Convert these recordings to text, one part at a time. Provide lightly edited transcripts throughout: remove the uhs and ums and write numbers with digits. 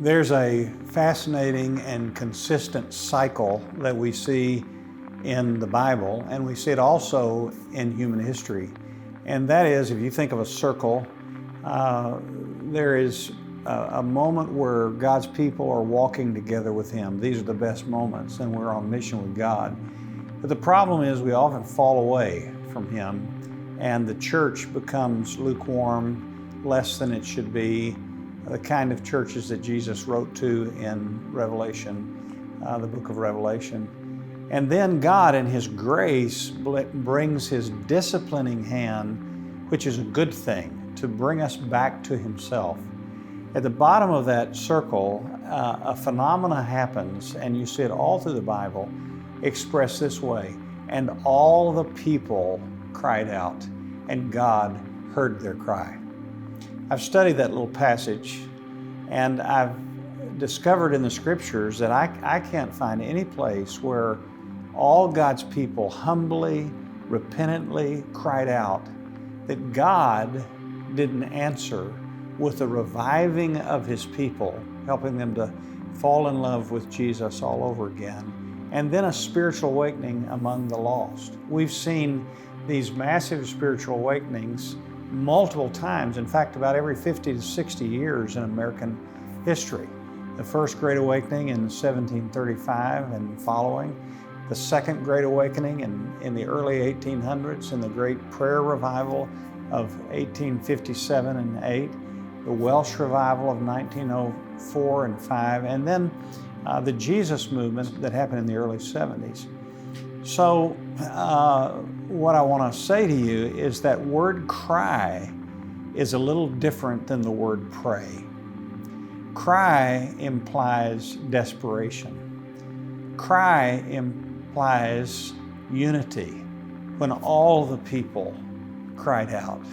There's a fascinating and consistent cycle that we see in the Bible, and we see it also in human history. And that is, if you think of a circle, there is a moment where God's people are walking together with Him. These are the best moments, and we're on mission with God. But the problem is we often fall away from Him, and the church becomes lukewarm, less than it should be, the kind of churches that Jesus wrote to in Revelation, the book of Revelation. And then God, in His grace, brings His disciplining hand, which is a good thing, to bring us back to Himself. At the bottom of that circle, a phenomena happens, and you see it all through the Bible, expressed this way: and all the people cried out, and God heard their cry. I've studied that little passage, and I've discovered in the scriptures that I can't find any place where all God's people humbly, repentantly cried out that God didn't answer with a reviving of His people, helping them to fall in love with Jesus all over again, and then a spiritual awakening among the lost. We've seen these massive spiritual awakenings multiple times, in fact, about every 50 to 60 years in American history. The first Great Awakening in 1735 and following, the Second Great Awakening in the early 1800s, and the Great Prayer Revival of 1857 and 8, the Welsh Revival of 1904 and 5, and then the Jesus movement that happened in the early 70s. So what I want to say to you is that word cry is a little different than the word pray. Cry implies desperation. Cry implies unity. When all the people cried out,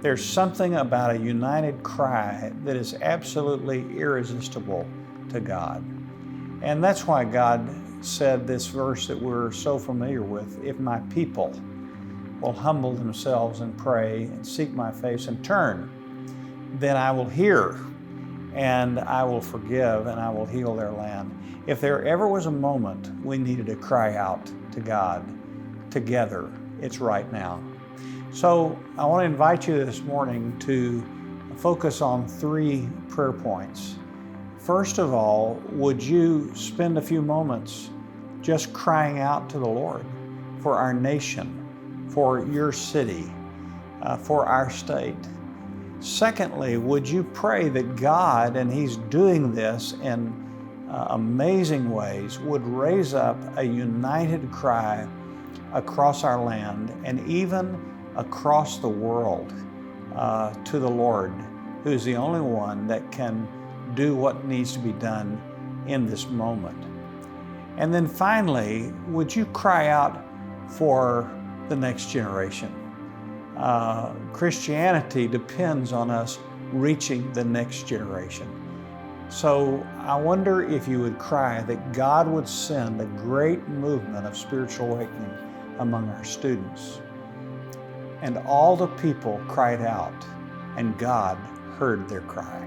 there's something about a united cry that is absolutely irresistible to God. And that's why God said this verse that we're so familiar with: if my people will humble themselves and pray and seek my face and turn, then I will hear and I will forgive and I will heal their land. If there ever was a moment we needed to cry out to God together, it's right now. So I want to invite you this morning to focus on 3 prayer points. First of all, would you spend a few moments just crying out to the Lord for our nation, for your city, for our state? Secondly, would you pray that God, and He's doing this in amazing ways, would raise up a united cry across our land and even across the world to the Lord, who's the only one that can do what needs to be done in this moment. And then finally, would you cry out for the next generation? Christianity depends on us reaching the next generation. So I wonder if you would cry that God would send a great movement of spiritual awakening among our students. And all the people cried out, and God heard their cry.